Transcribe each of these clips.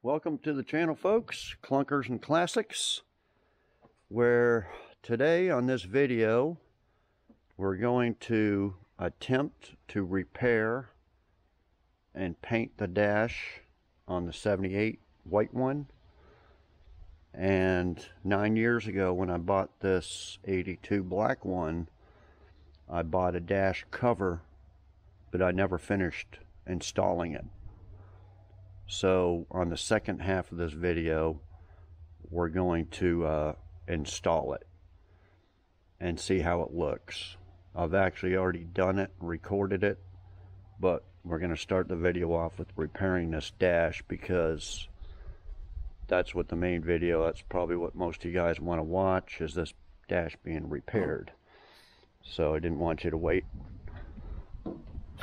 Welcome to the channel, folks. Clunkers and Classics, where today on this video we're going to attempt to repair and paint the dash on the 78 white one. And 9 years ago, when I bought this 82 black one, I bought a dash cover, but I never finished installing it. So on the second half of this video, we're going to install it and see how it looks. I've actually already done it, recorded it, but we're going to start the video off with repairing this dash because that's what the main video, that's probably what most of you guys want to watch, is this dash being repaired. So I didn't want you to wait.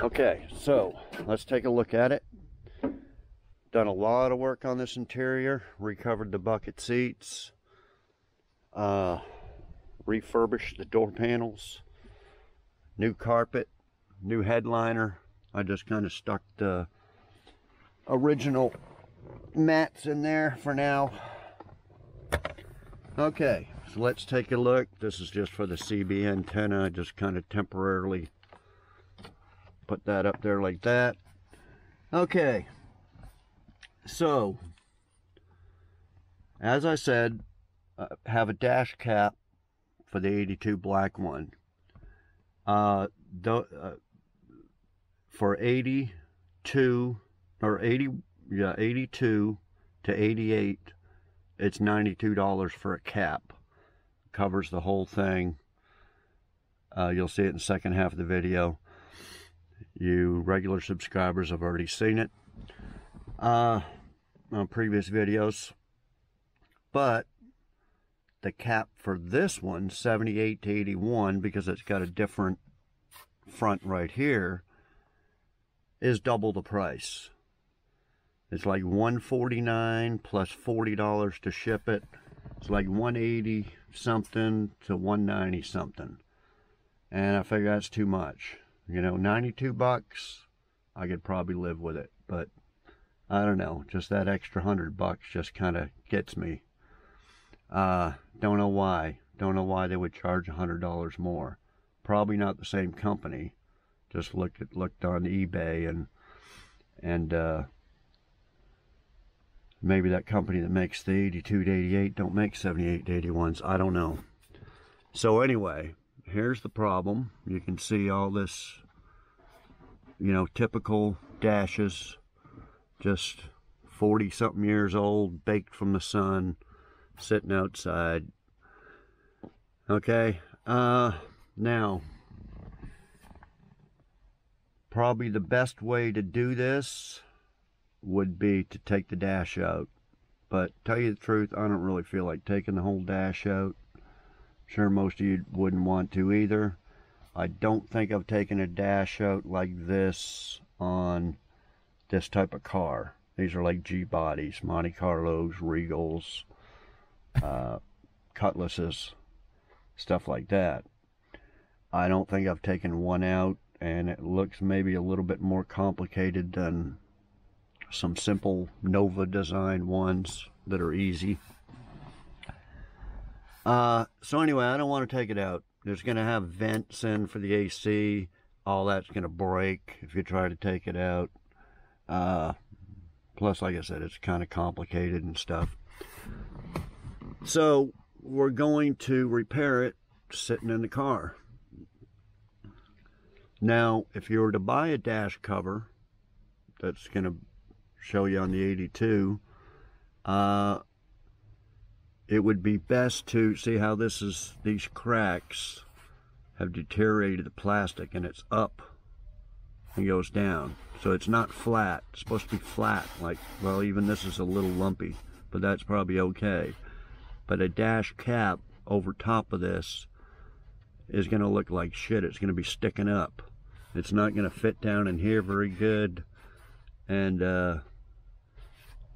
Okay, so let's take a look at it. Done a lot of work on this interior, recovered the bucket seats, refurbished the door panels, new carpet, new headliner. I just kind of stuck the original mats in there for now. Okay, so let's take a look. This is just for the CB antenna. I just kind of temporarily put that up there like that. Okay. So, as I said, have a dash cap for the 82 black one. For 82 or 82 to 88, it's $92 for a cap. Covers the whole thing. You'll see it in the second half of the video. You regular subscribers have already seen it on previous videos, but the cap for this one, 78 to 81, because it's got a different front right here, is double the price. It's like $149 plus $40 to ship it. It's like $180 something to $190 something, and I figure that's too much. You know, 92 bucks, I could probably live with it, but I don't know, just that extra $100 just kind of gets me. Don't know why. Don't know why they would charge $100 more. Probably not the same company. Just looked on eBay and maybe that company that makes the 82 to 88 don't make 78 to 81s. I don't know. So anyway, here's the problem. You can see all this, you know, typical dashes. Just 40-something years old, baked from the sun, sitting outside. Okay, now, probably the best way to do this would be to take the dash out. But tell you the truth, I don't really feel like taking the whole dash out. I'm sure most of you wouldn't want to either. I don't think I've taken a dash out like this on this type of car. These are like G bodies, Monte Carlos, Regals, Cutlasses, stuff like that. I don't think I've taken one out, and it looks maybe a little bit more complicated than some simple Nova design ones that are easy. So anyway, I don't want to take it out. There's going to have vents in for the AC. All that's going to break if you try to take it out. Plus, like I said, it's kind of complicated and stuff. So we're going to repair it sitting in the car. Now, if you were to buy a dash cover, that's going to show you on the 82, it would be best to see how this is, these cracks have deteriorated the plastic, and it's up and goes down. So it's not flat. It's supposed to be flat. Like, well, even this is a little lumpy, but that's probably okay. But a dash cap over top of this is going to look like shit. It's going to be sticking up. It's not going to fit down in here very good, and it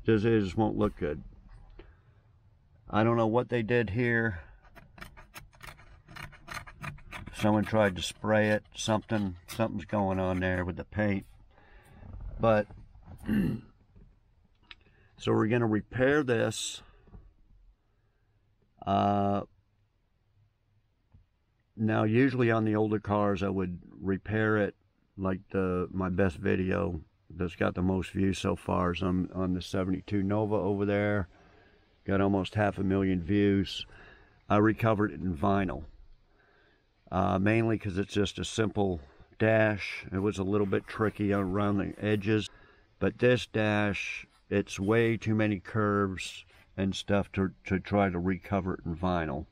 just won't look good. I don't know what they did here. Someone tried to spray it. Something's going on there with the paint. But So we're going to repair this. Now, usually on the older cars, I would repair it like my best video that's got the most views so far is on the 72 Nova over there. Got almost 500,000 views. I recovered it in vinyl. Mainly because it's just a simple dash. It was a little bit tricky around the edges. But this dash, it's way too many curves and stuff to try to recover it in vinyl.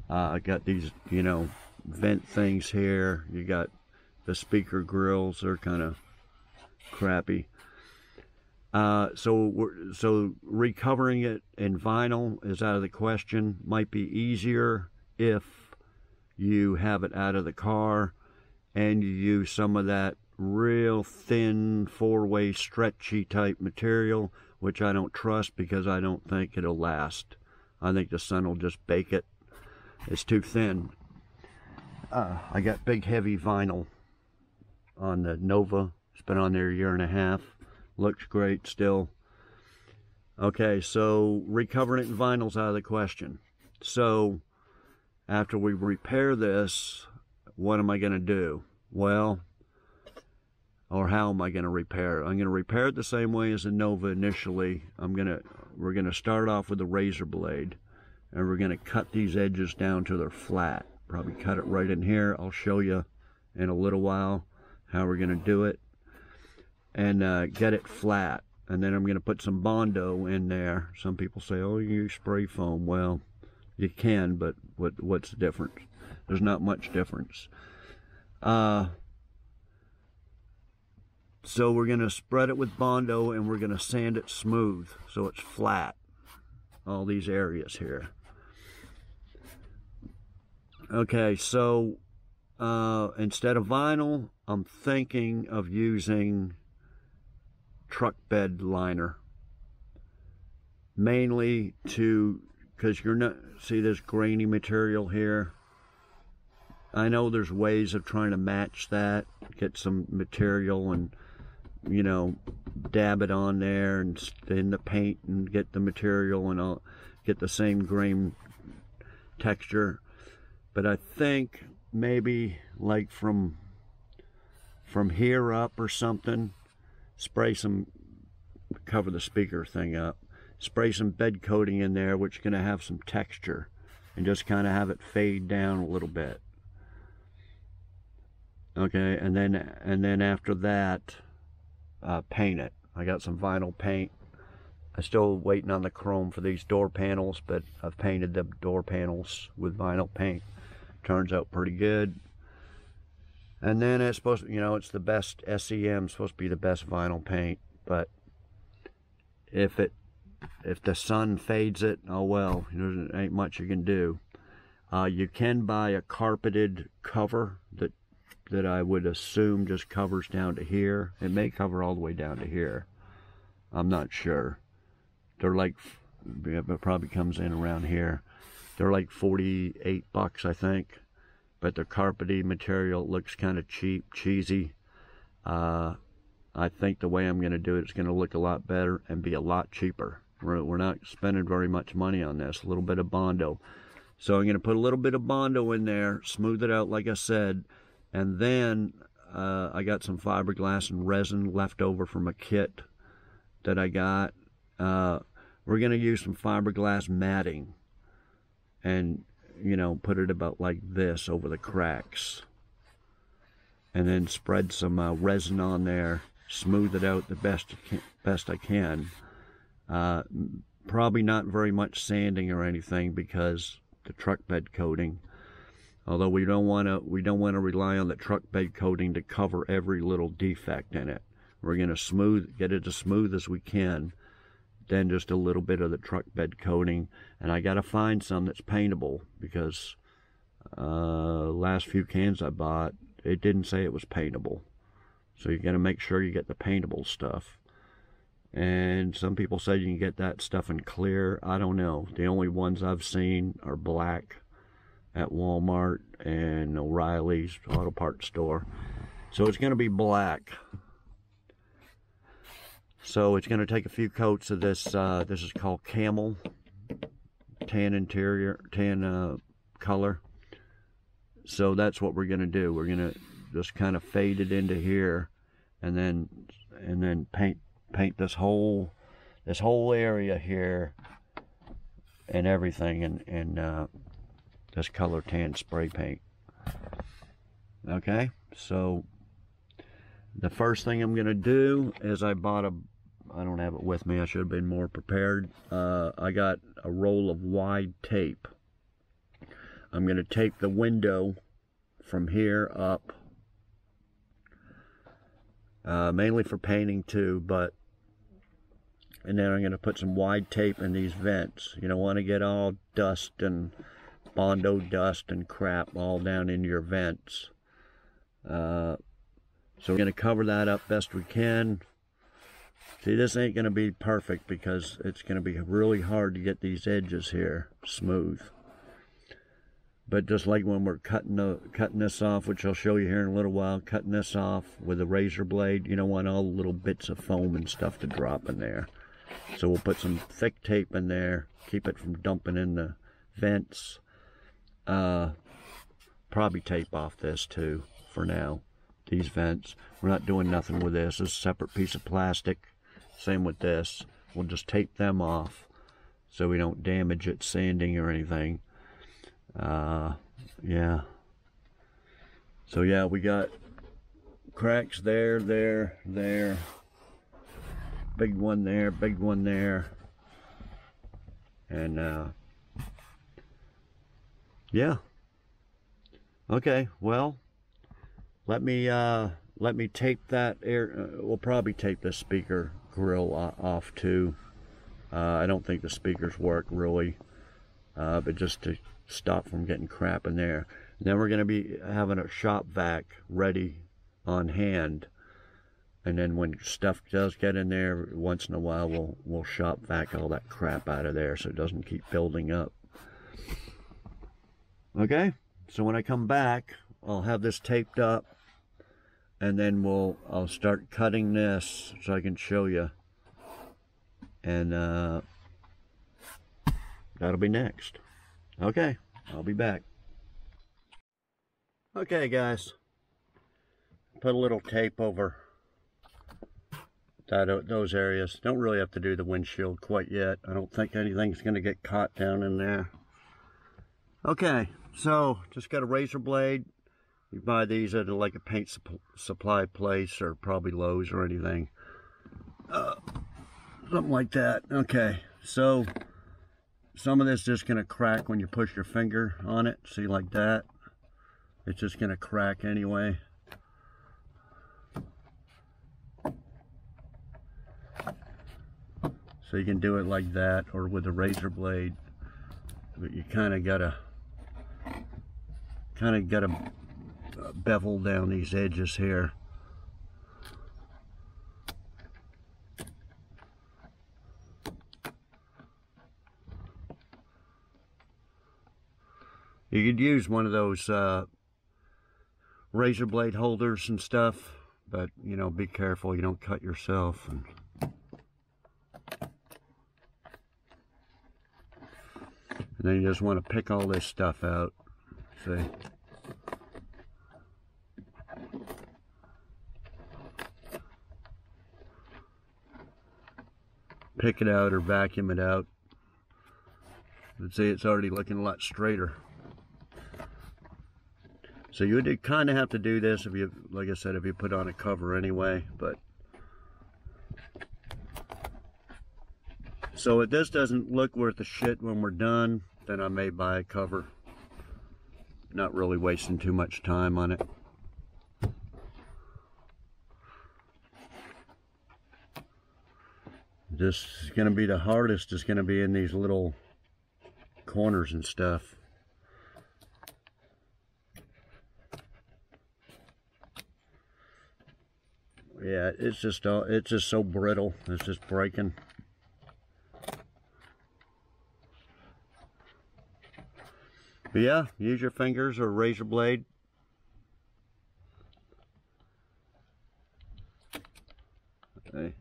I got these, you know, vent things here. You got the speaker grills. They're kind of crappy. So recovering it in vinyl is out of the question. Might be easier if you have it out of the car and you use some of that real thin four-way stretchy type material, which I don't trust because I don't think it'll last. I think the sun will just bake it. It's too thin. I got big heavy vinyl on the Nova. It's been on there a year and a half. Looks great still. Okay, so recovering it in vinyl's out of the question. So after we repair this, what am I going to do? Well, or how am I going to repair it? I'm going to repair it the same way as the Nova initially. We're going to start off with a razor blade, and we're going to cut these edges down to their flat. Probably cut it right in here. I'll show you in a little while how we're going to do it. And get it flat. And then I'm going to put some Bondo in there. Some people say, oh, you use spray foam. Well, you can, but what's the difference? There's not much difference. So we're going to spread it with Bondo, and we're going to sand it smooth so it's flat. All these areas here. Okay, so instead of vinyl, I'm thinking of using truck bed liner, mainly because you're not, see this grainy material here. I know there's ways of trying to match that, get some material and, you know, dab it on there and in the paint and get the material and I'll get the same grain texture. But I think maybe like from here up or something, spray some, cover the speaker thing up, spray some bed coating in there, which is going to have some texture, and just kind of have it fade down a little bit. Okay, and then after that, paint it. I got some vinyl paint. I'm still waiting on the chrome for these door panels, but I've painted the door panels with vinyl paint. Turns out pretty good. And then it's supposed to, you know, it's the best SEM, supposed to be the best vinyl paint, but if the sun fades it, oh well, there ain't much you can do. You can buy a carpeted cover that I would assume just covers down to here. It may cover all the way down to here. I'm not sure. They're like, it probably comes in around here. They're like 48 bucks, I think. But the carpety material looks kind of cheap, cheesy. I think the way I'm going to do it is going to look a lot better and be a lot cheaper. We're not spending very much money on this. A little bit of Bondo. So I'm going to put a little bit of Bondo in there, smooth it out like I said, and then I got some fiberglass and resin left over from a kit that I got. We're going to use some fiberglass matting and, you know, put it about like this over the cracks, and then spread some resin on there, smooth it out the best I can. Probably not very much sanding or anything because the truck bed coating. Although we don't want to rely on the truck bed coating to cover every little defect in it. We're going to get it as smooth as we can. Then just a little bit of the truck bed coating, and I got to find some that's paintable because last few cans I bought, it didn't say it was paintable. So you got to make sure you get the paintable stuff. And some people say you can get that stuff in clear. I don't know. The only ones I've seen are black at Walmart and O'Reilly's auto parts store. So it's going to be black. So it's going to take a few coats of this. This is called Camel tan interior, tan color. So that's what we're going to do. We're going to just kind of fade it into here, and then paint this whole area here and everything in this color tan spray paint. Okay, so the first thing I'm going to do is I don't have it with me, I should have been more prepared. I got a roll of wide tape. I'm going to tape the window from here up, mainly for painting too, and then I'm going to put some wide tape in these vents. You don't want to get all dust and Bondo dust and crap all down in your vents. So we're going to cover that up best we can. See, this ain't going to be perfect because it's going to be really hard to get these edges here smooth. But just like when we're cutting this off, which I'll show you here in a little while, cutting this off with a razor blade, you don't want all the little bits of foam and stuff to drop in there. So we'll put some thick tape in there, keep it from dumping in the vents. Probably tape off this too for now, these vents. We're not doing nothing with this. It's a separate piece of plastic. Same with this. We'll just tape them off so we don't damage it sanding or anything. Yeah. So yeah, we got cracks there, big one there, and yeah. Okay, well, let me tape that air. We'll probably tape the speaker grill off too. I don't think the speakers work really, but just to stop from getting crap in there. And then we're going to be having a shop vac ready on hand, and then when stuff does get in there, once in a while we'll shop vac all that crap out of there so it doesn't keep building up. Okay, so when I come back, I'll have this taped up, and then I'll start cutting this so I can show you, and that'll be next. Okay, I'll be back. Okay, guys, put a little tape over those areas. Don't really have to do the windshield quite yet. I don't think anything's going to get caught down in there. Okay, so just got a razor blade. You buy these at like a paint supply place or probably Lowe's or anything. Something like that. Okay, so some of this is just going to crack when you push your finger on it. See, like that? It's just going to crack anyway. So you can do it like that or with a razor blade. But you kind of gotta bevel down these edges here. You could use one of those razor blade holders and stuff, but you know, be careful you don't cut yourself. And then you just want to pick all this stuff out. See? Pick it out or vacuum it out. Let's see, it's already looking a lot straighter. So you would kind of have to do this if you, like I said, if you put on a cover anyway, but. So if this doesn't look worth a shit when we're done, then I may buy a cover. Not really wasting too much time on it. This is going to be the hardest, is going to be in these little corners and stuff. Yeah, it's just so brittle. It's just breaking. But yeah, use your fingers or a razor blade. Okay.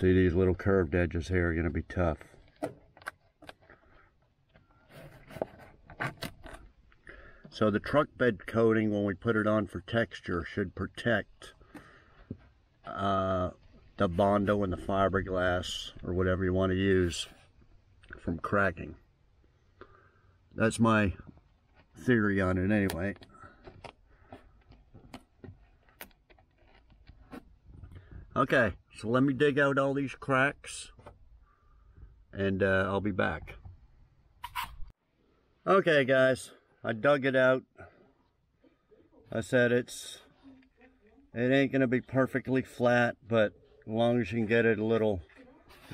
See, these little curved edges here are going to be tough. So the truck bed coating, when we put it on for texture, should protect the Bondo and the fiberglass, or whatever you want to use, from cracking. That's my theory on it anyway. Okay, so let me dig out all these cracks, and I'll be back. Okay guys, I dug it out. I said it ain't gonna be perfectly flat, but as long as you can get it a little,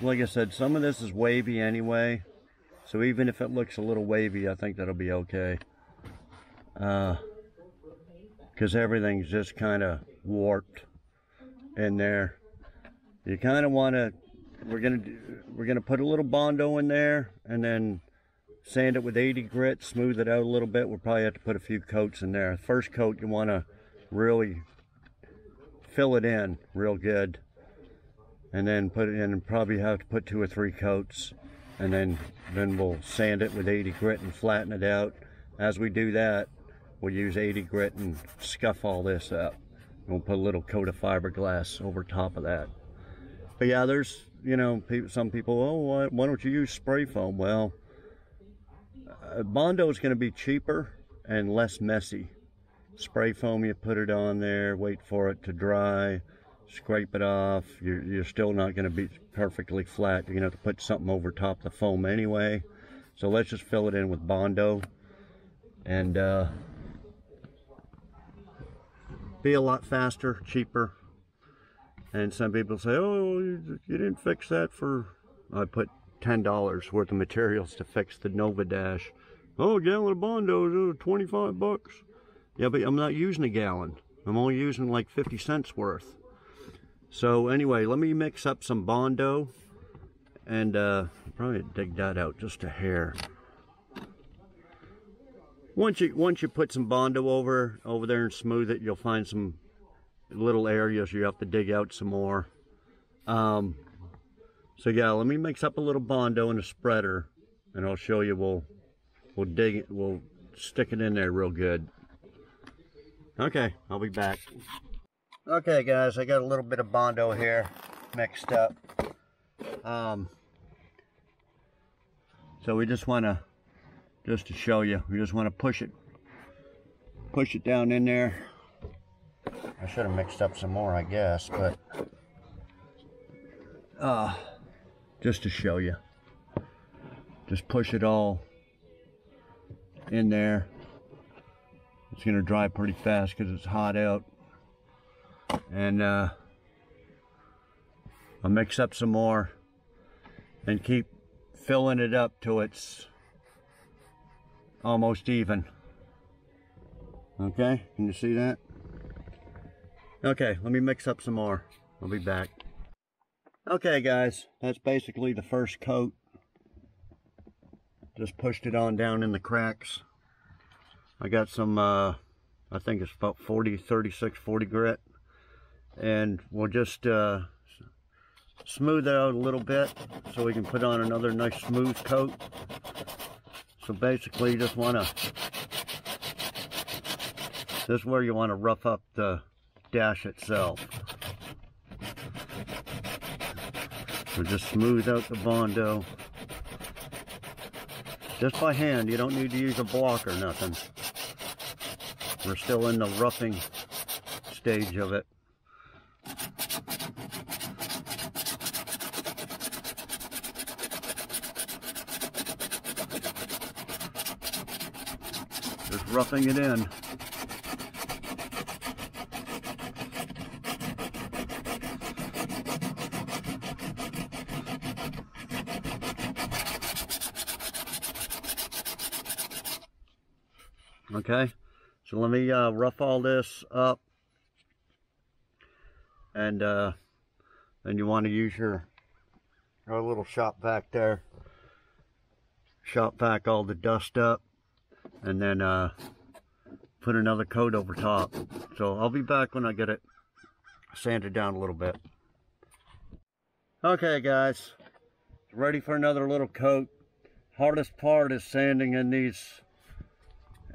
like I said, some of this is wavy anyway, so even if it looks a little wavy, I think that'll be okay. Because everything's just kind of warped in there. You kind of want to, we're gonna put a little Bondo in there and then sand it with 80 grit, smooth it out a little bit. We'll probably have to put a few coats in there. First coat, you want to really fill it in real good, and then put it in, and probably have to put 2 or 3 coats, and then we'll sand it with 80 grit and flatten it out. As we do that, we'll use 80 grit and scuff all this up. We'll put a little coat of fiberglass over top of that. But yeah, there's, you know, some people, oh, why don't you use spray foam? Well, Bondo is going to be cheaper and less messy. Spray foam, you put it on there, wait for it to dry, scrape it off. You're still not going to be perfectly flat. You're going to have to put something over top the foam anyway. So let's just fill it in with Bondo, and be a lot faster, cheaper. And some people say, oh, you didn't fix that for, I put $10 worth of materials to fix the Nova Dash. Oh, a gallon of Bondo is 25 bucks. Yeah, but I'm not using a gallon. I'm only using like 50 cents worth. So anyway, let me mix up some Bondo, and probably dig that out just a hair. Once you put some Bondo over there and smooth it, you'll find some little areas you have to dig out some more. So yeah, let me mix up a little Bondo in a spreader, and I'll show you. We'll dig it, we'll stick it in there real good. Okay, I'll be back. Okay guys, I got a little bit of Bondo here mixed up. So we just want to, just to show you, we just want to push it down in there. I should have mixed up some more, I guess, but just to show you, just push it all in there. It's gonna dry pretty fast because it's hot out, and I'll mix up some more and keep filling it up till it's almost even. Okay, can you see that? Okay, let me mix up some more. I'll be back. Okay guys, that's basically the first coat. Just pushed it on down in the cracks. I got some, I think it's about 36, 40 grit. And we'll just smooth it out a little bit so we can put on another nice smooth coat. So basically you just want to, this is where you want to rough up the dash itself. So just smooth out the Bondo. Just by hand, you don't need to use a block or nothing. We're still in the roughing stage of it. Just roughing it in. Okay, so let me rough all this up, and then you want to use your little shop vac there. Shop vac all the dust up, and then put another coat over top. So I'll be back when I get it sanded down a little bit. Okay guys, ready for another little coat. Hardest part is sanding in these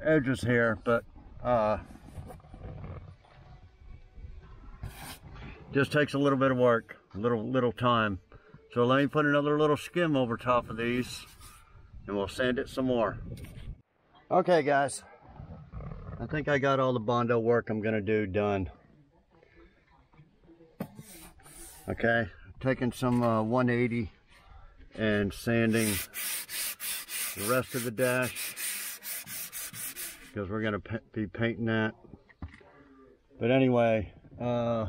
edges here, but just takes a little bit of work, little time. So let me put another little skim over top of these and we'll sand it some more. Okay guys, I think I got all the Bondo work I'm gonna do done. Okay, taking some 180 and sanding the rest of the dash because we're gonna be painting that. But anyway, I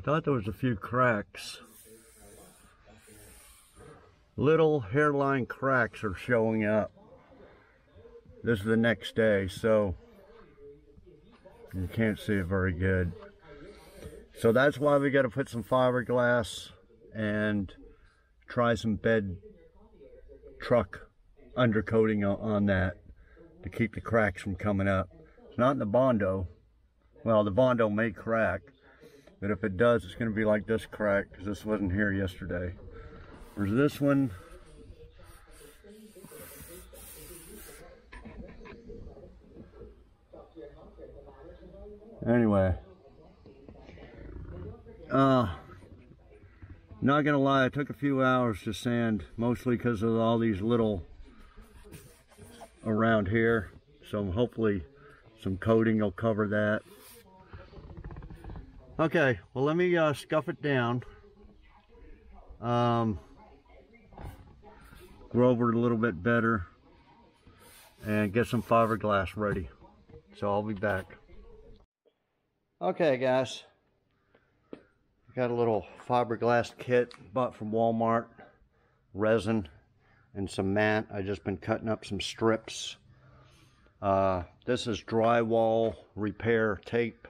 thought there was a few cracks. Little hairline cracks are showing up. This is the next day, so you can't see it very good. So that's why we got to put some fiberglass and try some bed truck undercoating on that to keep the cracks from coming up. It's not in the Bondo. Well, the Bondo may crack, but if it does, it's going to be like this crack because this wasn't here yesterday. There's this one. Anyway, not gonna lie, it took a few hours to sand, mostly because of all these little around here. So hopefully some coating will cover that. Okay, well let me scuff it down. Go over it a little bit better and get some fiberglass ready. So I'll be back. Okay guys, got a little fiberglass kit bought from Walmart, resin and some mat. I just been cutting up some strips. This is drywall repair tape.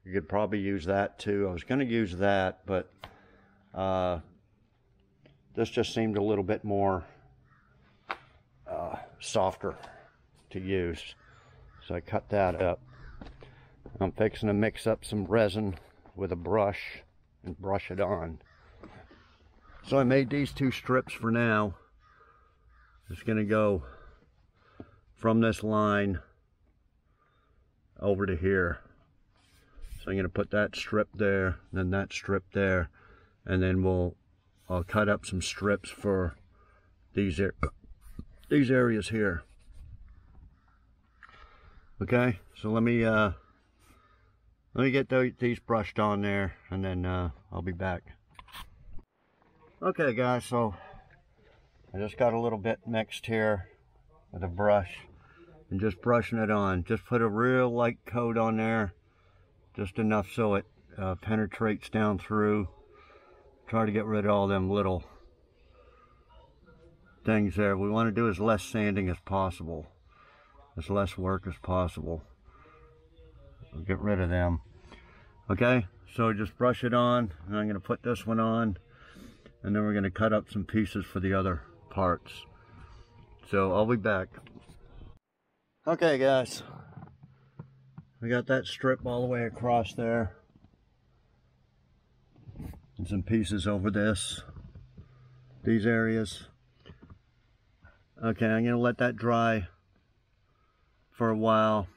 You could probably use that too. I was going to use that, but this just seemed a little bit more softer to use, so I cut that up. I'm fixing to mix up some resin with a brush and brush it on. So I made these two strips for now. It's going to go from this line over to here. So I'm going to put that strip there, then that strip there, and then I'll cut up some strips for these areas here. Okay, so let me get these brushed on there, and then I'll be back. Okay guys, so I just got a little bit mixed here with a brush and just brushing it on. Just put a real light coat on there, just enough so it penetrates down through. Try to get rid of all them little things there. We want to do as less sanding as possible, as less work as possible. We'll get rid of them. Okay, so just brush it on, and I'm going to put this one on, and then we're going to cut up some pieces for the other parts. So I'll be back. Okay guys, we got that strip all the way across there, and some pieces over these areas. Okay, I'm going to let that dry for a while.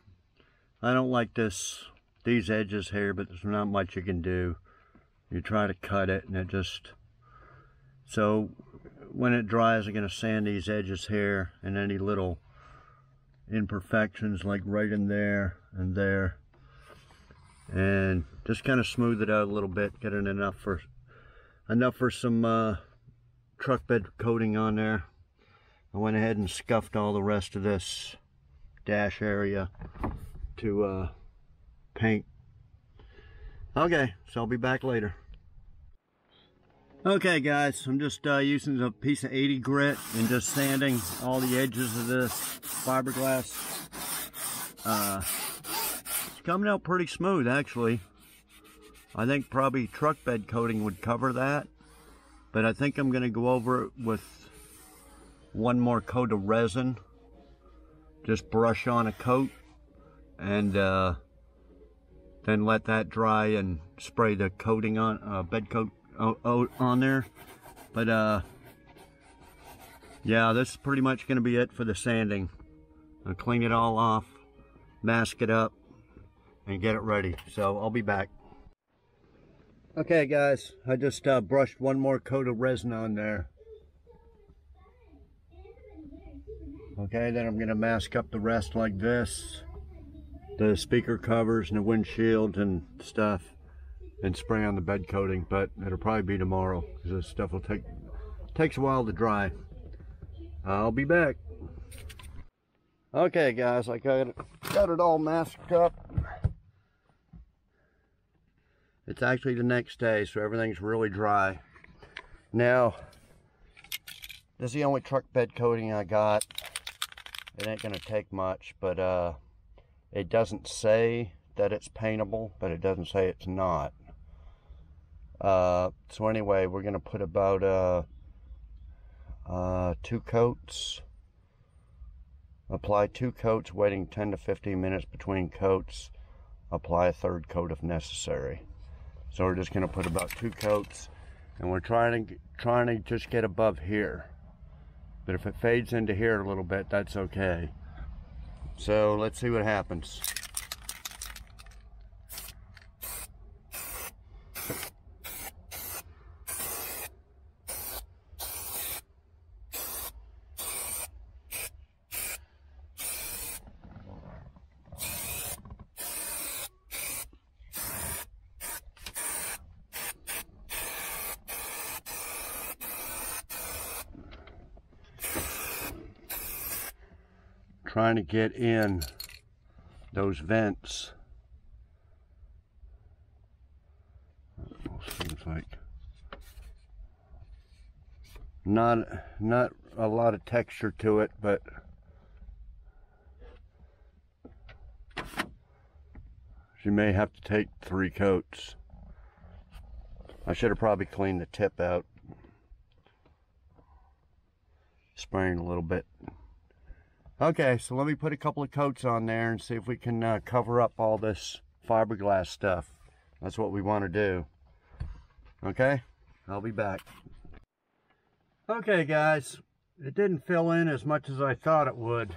I don't like these edges here, but there's not much you can do. You try to cut it and it just, so when it dries, I'm going to sand these edges here and any little imperfections like right in there and there, and just kind of smooth it out a little bit, get it enough for some truck bed coating on there. I went ahead and scuffed all the rest of this dash area to paint. Okay, so I'll be back later. Okay guys, I'm just using a piece of 80 grit and just sanding all the edges of this fiberglass. It's coming out pretty smooth actually. I think probably truck bed coating would cover that, but I think I'm going to go over it with one more coat of resin. Just brush on a coat and then let that dry and spray the coating on, bed coat on there. But yeah, this is pretty much going to be it for the sanding. I'll clean it all off, mask it up, and get it ready. So I'll be back. Okay guys, I just brushed one more coat of resin on there. Okay, then I'm going to mask up the rest like this. The speaker covers and the windshield and stuff. And spray on the bed coating, but it'll probably be tomorrow because this stuff will takes a while to dry. I'll be back. Okay guys, I got it all masked up. It's actually the next day, so everything's really dry. Now, this is the only truck bed coating I got. It ain't gonna take much, but it doesn't say that it's paintable, but it doesn't say it's not. So anyway, we're gonna put about 2 coats. Apply 2 coats, waiting 10 to 15 minutes between coats. Apply a 3rd coat if necessary. So we're just gonna put about 2 coats, and we're trying to just get above here. But if it fades into here a little bit, that's okay. So let's see what happens. Trying to get in those vents. Seems like not a lot of texture to it, but you may have to take 3 coats. I should have probably cleaned the tip out, spraying a little bit. Okay, so let me put a couple of coats on there and see if we can cover up all this fiberglass stuff. That's what we want to do. Okay, I'll be back. Okay guys, it didn't fill in as much as I thought it would.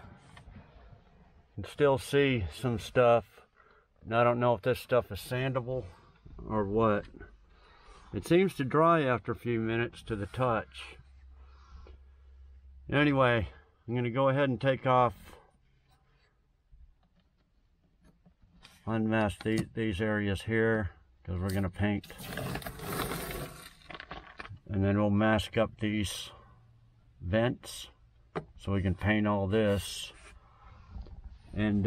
You can still see some stuff. And I don't know if this stuff is sandable or what. It seems to dry after a few minutes to the touch. Anyway, I'm going to go ahead and take off, unmask these areas here, because we're going to paint. And then we'll mask up these vents so we can paint all this. And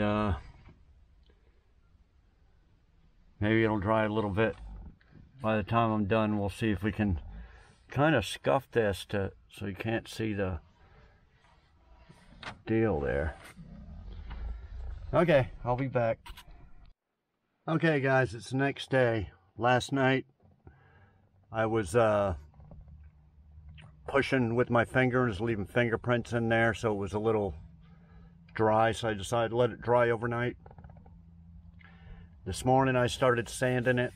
maybe it'll dry a little bit. By the time I'm done, we'll see if we can kind of scuff this so you can't see the deal there. Okay, I'll be back. Okay guys, it's the next day. Last night I was pushing with my fingers, leaving fingerprints in there, so it was a little dry, so I decided to let it dry overnight. This morning I started sanding it,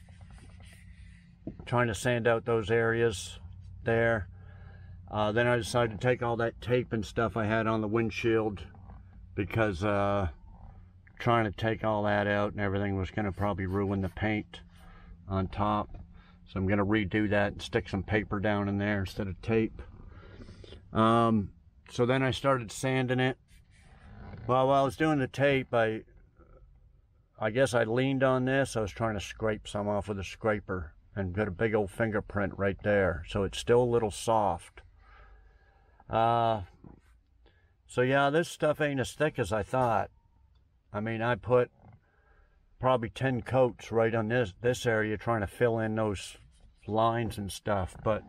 trying to sand out those areas there. Then I decided to take all that tape and stuff I had on the windshield, because trying to take all that out and everything was going to probably ruin the paint on top. So I'm going to redo that and stick some paper down in there instead of tape. So then I started sanding it. Well, while I was doing the tape, I guess I leaned on this. I was trying to scrape some off with a scraper and got a big old fingerprint right there. So it's still a little soft. So yeah, this stuff ain't as thick as I thought. I mean, I put probably 10 coats right on this area trying to fill in those lines and stuff, but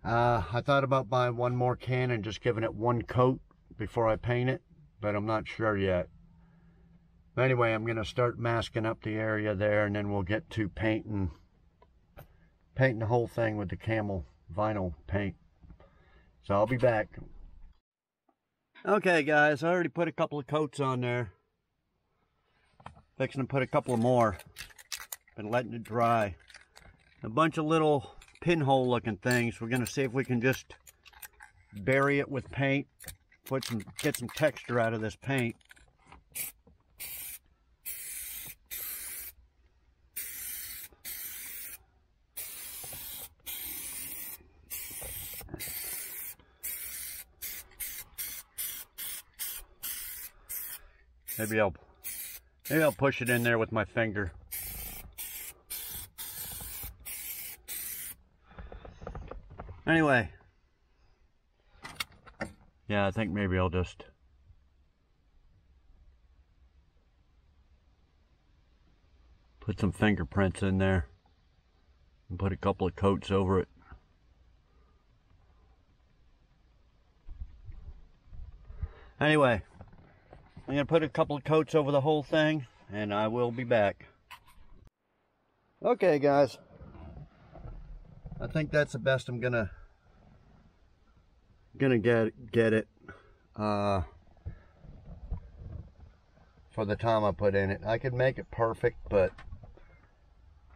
I thought about buying one more can and just giving it 1 coat before I paint it, but I'm not sure yet. But anyway, I'm going to start masking up the area there, and then we'll get to painting the whole thing with the camel vinyl paint. So I'll be back. Okay guys, I already put a couple of coats on there. Fixing to put a couple of more. Been letting it dry. a bunch of little pinhole looking things. We're gonna see if we can just bury it with paint, get some texture out of this paint. Maybe I'll push it in there with my finger. Anyway, yeah, I think maybe I'll just put some fingerprints in there and put a couple of coats over it. Anyway, I'm going to put a couple of coats over the whole thing, and I will be back. Okay, guys. I think that's the best I'm gonna get it for the time I put in it. I could make it perfect, but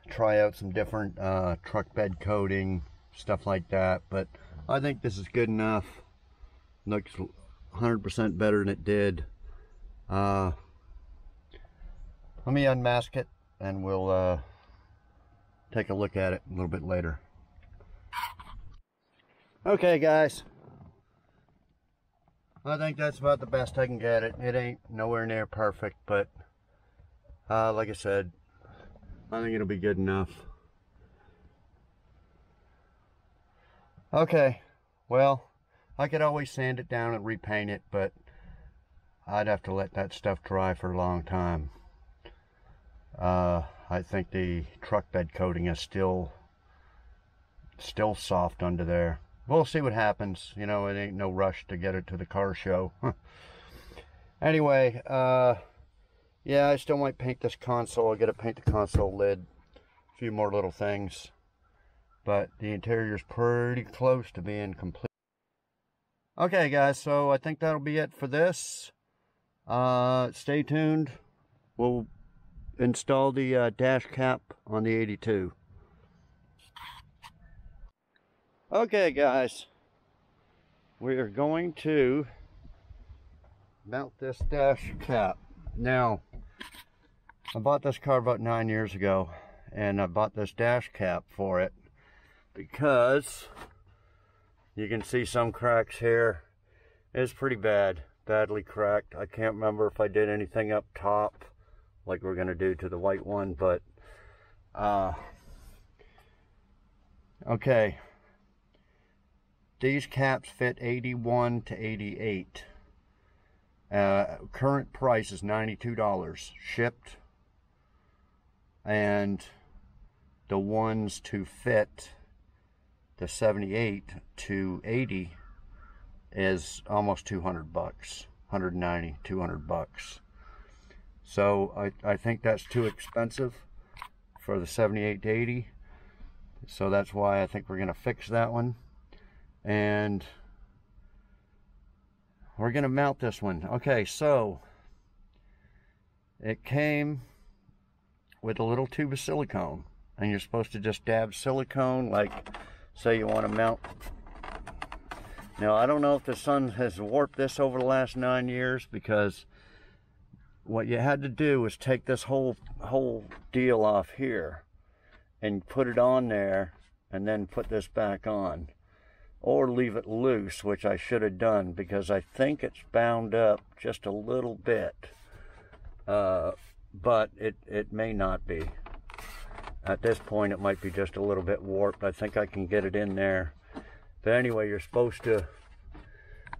try out some different truck bed coating, stuff like that. But I think this is good enough. Looks 100% better than it did. Let me unmask it, and we'll take a look at it a little bit later. Okay, guys, I think that's about the best I can get it. It ain't nowhere near perfect, but like I said, I think it'll be good enough. Okay, well, I could always sand it down and repaint it, but I'd have to let that stuff dry for a long time. I think the truck bed coating is still soft under there. We'll see what happens. You know, it ain't no rush to get it to the car show. Anyway, yeah, I still might paint this console. I gotta paint the console lid, a few more little things, but the interior's pretty close to being complete. Okay, guys, so I think that'll be it for this. Stay tuned. We'll install the dash cap on the 82. Okay, guys, we are going to mount this dash cap. Now, I bought this car about 9 years ago, and I bought this dash cap for it because you can see some cracks here. It's pretty badly cracked. I can't remember if I did anything up top like we're gonna do to the white one, but okay. These caps fit 81 to 88. Current price is $92 shipped, and the ones to fit the 78 to 80 is almost 200 bucks, 190, 200 bucks. So I think that's too expensive for the 78 to 80. So that's why I think we're gonna fix that one. And we're gonna mount this one. Okay, so it came with a little tube of silicone, and you're supposed to just dab silicone, like say you want to mount. Now I don't know if the sun has warped this over the last 9 years, because what you had to do was take this whole deal off here and put it on there, and then put this back on, or leave it loose, which I should have done, because I think it's bound up just a little bit, but it may not be. At this point it might be just a little bit warped. I think I can get it in there. But anyway, you're supposed to,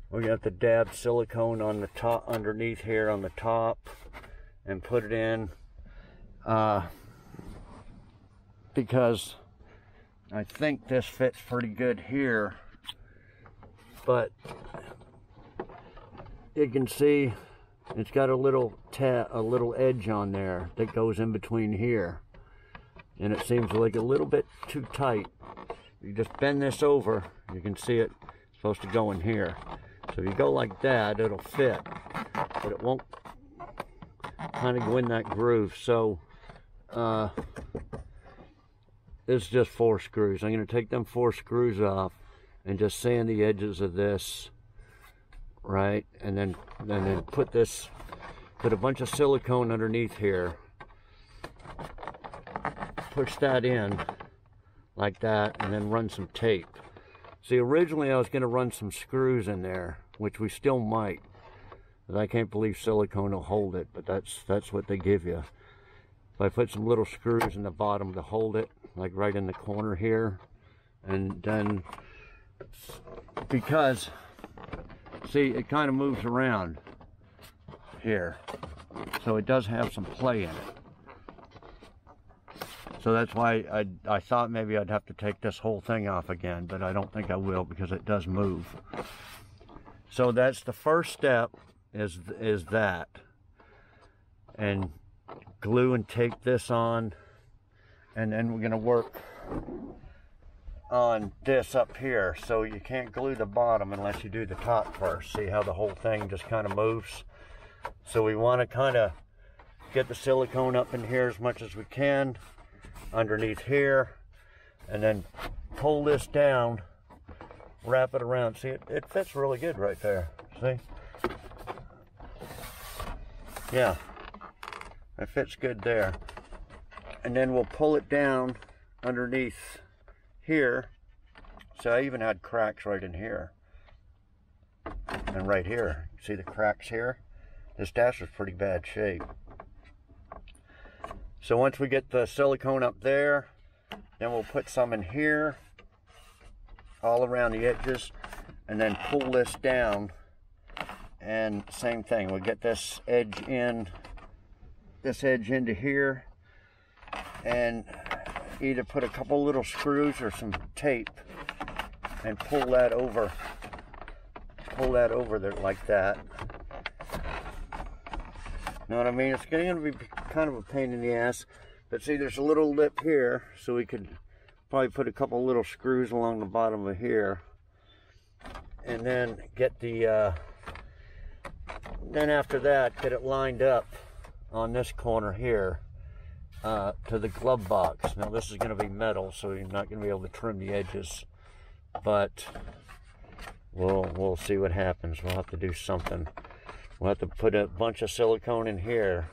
we got the dab silicone on the top, underneath here on the top, and put it in, because I think this fits pretty good here, but you can see it's got a little edge on there that goes in between here, and it seems like a little bit too tight. You just bend this over, you can see it's supposed to go in here. So if you go like that, it'll fit, but it won't kind of go in that groove. So it's just 4 screws. I'm going to take them 4 screws off and just sand the edges of this, right? And then put a bunch of silicone underneath here. Push that in like that, and then run some tape. See, originally I was going to run some screws in there, which we still might. But I can't believe silicone will hold it, but that's what they give you. If I put some little screws in the bottom to hold it, like right in the corner here, and then, because, see, it kind of moves around here, so it does have some play in it. So that's why I thought maybe I'd have to take this whole thing off again, but I don't think I will because it does move. So that's the first step, is that. And glue and tape this on, and then we're going to work on this up here. So you can't glue the bottom unless you do the top first. See how the whole thing just kind of moves? So we want to kind of get the silicone up in here as much as we can underneath here, and then pull this down, wrap it around. See, it fits really good right there. See? Yeah, it fits good there. And then we'll pull it down underneath here. So I even had cracks right in here and right here. See the cracks here? This dash is pretty bad shape. So once we get the silicone up there, then we'll put some in here, all around the edges, and then pull this down, and same thing, we'll get this edge into here, and either put a couple little screws or some tape, and pull that over there like that. Know what I mean? It's going to be kind of a pain in the ass. But see, there's a little lip here, so we could probably put a couple little screws along the bottom of here. And then get the, then after that, get it lined up on this corner here to the glove box. Now this is going to be metal, so you're not going to be able to trim the edges. But we'll see what happens. We'll have to do something. We'll have to put a bunch of silicone in here,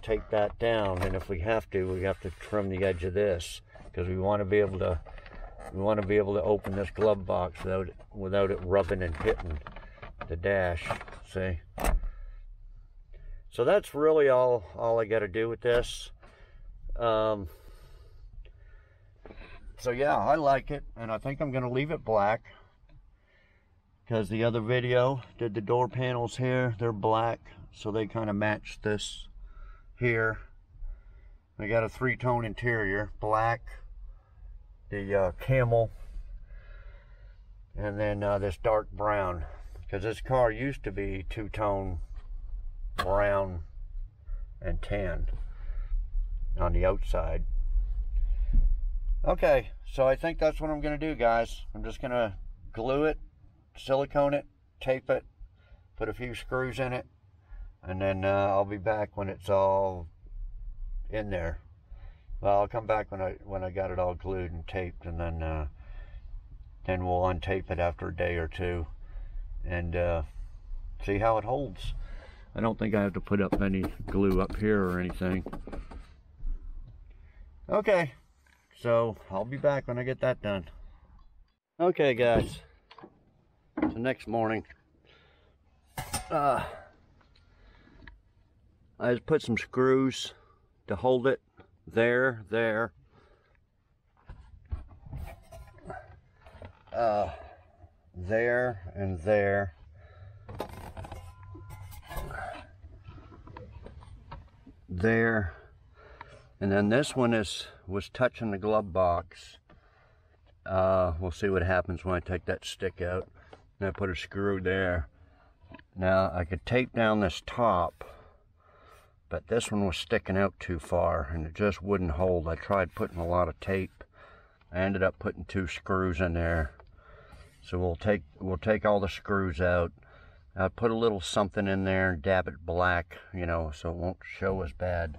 take that down, and if we have to trim the edge of this, because we want to be able to open this glove box without it rubbing and hitting the dash. See? So that's really all I got to do with this. So yeah, I like it, and I think I'm going to leave it black. Because the other video did the door panels here, they're black, so they kind of match this here. We got a 3-tone interior, black, the camel, and then this dark brown. Because this car used to be 2-tone brown and tan on the outside. Okay, so I think that's what I'm going to do, guys. I'm just going to glue it, silicone it, tape it, put a few screws in it, and then I'll be back when it's all in there. Well, I'll come back when I got it all glued and taped, and then we'll untape it after a day or two and see how it holds. I don't think I have to put up any glue up here or anything. Okay, so I'll be back when I get that done. Okay, guys. The next morning, I just put some screws to hold it there, there, and there. There, and then this one was touching the glove box. We'll see what happens when I take that stick out. And I put a screw there. Now I could tape down this top, but this one was sticking out too far and it just wouldn't hold. I tried putting a lot of tape. I ended up putting 2 screws in there. So we'll take all the screws out. I'll put a little something in there and dab it black, you know, so it won't show as bad.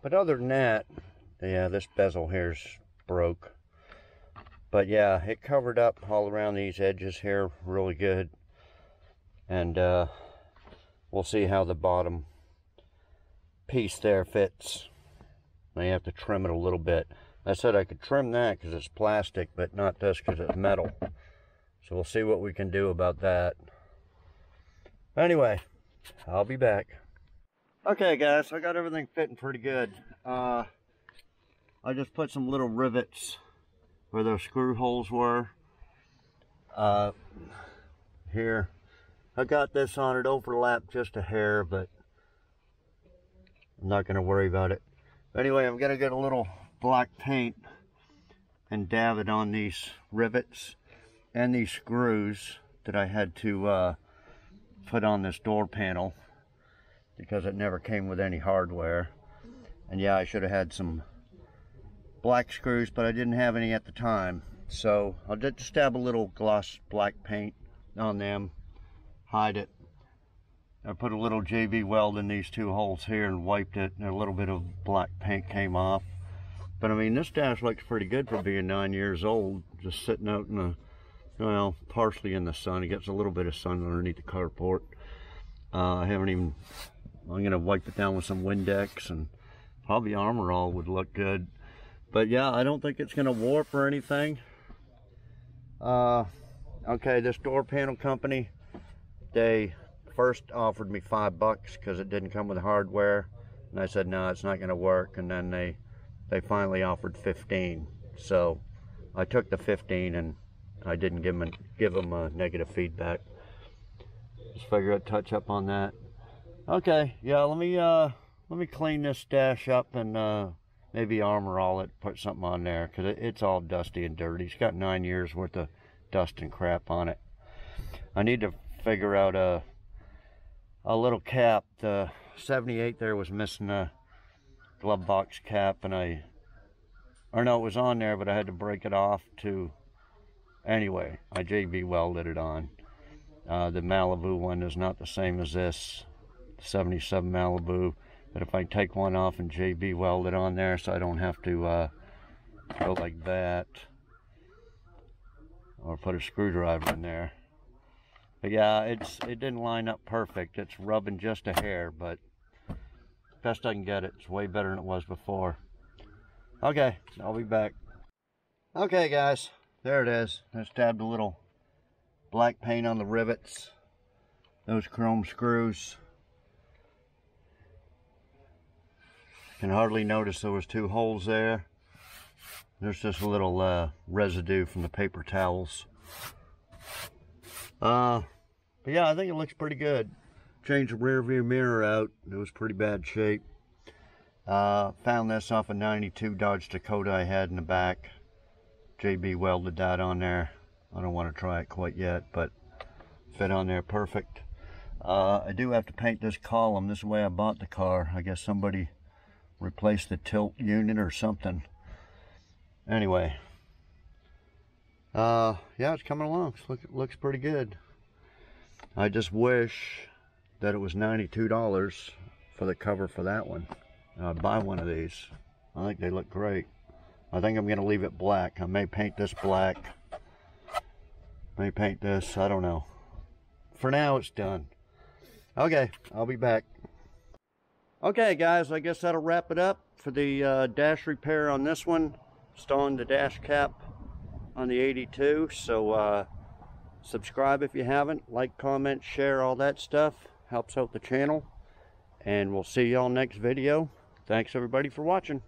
But other than that, yeah, this bezel here's broke. But yeah, it covered up all around these edges here really good. And we'll see how the bottom piece there fits. May have to trim it a little bit. I said I could trim that because it's plastic, but not this because it's metal. So we'll see what we can do about that. Anyway, I'll be back. Okay guys, I got everything fitting pretty good. I just put some little rivets where those screw holes were. Here. I got this on, it overlapped just a hair, but I'm not going to worry about it. Anyway, I'm going to get a little black paint and dab it on these rivets and these screws that I had to put on this door panel because it never came with any hardware. And yeah, I should have had some black screws, but I didn't have any at the time. So I'll just dab a little gloss black paint on them, hide it. I put a little JB weld in these two holes here and wiped it, and a little bit of black paint came off. But I mean, this dash looks pretty good for being 9 years old, just sitting out in the, well, partially in the sun. It gets a little bit of sun underneath the carport. I haven't even, I'm gonna wipe it down with some Windex, and probably Armor All would look good. But yeah, I don't think it's gonna warp or anything. Okay, this door panel company, they first offered me $5 because it didn't come with hardware, and I said no, it's not going to work. And then they finally offered 15, so I took the 15 and I didn't give them a negative feedback. Just figure I'd touch up on that. Okay, yeah, let me clean this dash up and maybe Armor All it, put something on there because it's all dusty and dirty. It's got 9 years worth of dust and crap on it. I need to figure out a little cap. The 78 there was missing a glove box cap, and or no, it was on there, but I had to break it off to, anyway, I JB welded it on. The Malibu one is not the same as this 77 Malibu, but if I take one off and JB weld it on there so I don't have to go like that, or put a screwdriver in there. But yeah, it didn't line up perfect. It's rubbing just a hair, but best I can get it. It's way better than it was before. Okay, I'll be back. Okay guys, there it is. I just dabbed a little black paint on the rivets, those chrome screws. You can hardly notice there was 2 holes there. There's just a little residue from the paper towels. But yeah, I think it looks pretty good. Changed the rear view mirror out. It was pretty bad shape. Found this off a 92 Dodge Dakota I had in the back. JB welded that on there. I don't want to try it quite yet, but fit on there perfect. I do have to paint this column. This is the way I bought the car. I guess somebody replaced the tilt unit or something. Anyway, yeah, it's coming along. It looks pretty good. I just wish that it was $92 for the cover for that one. I'd buy one of these. I think they look great. I think I'm going to leave it black. I may paint this black. May paint this. I don't know. For now, it's done. Okay, I'll be back. Okay, guys, I guess that'll wrap it up for the dash repair on this one. Installing the dash cap on the 82. So subscribe if you haven't. Like, comment, share, all that stuff. Helps out the channel. And we'll see y'all next video. Thanks everybody for watching.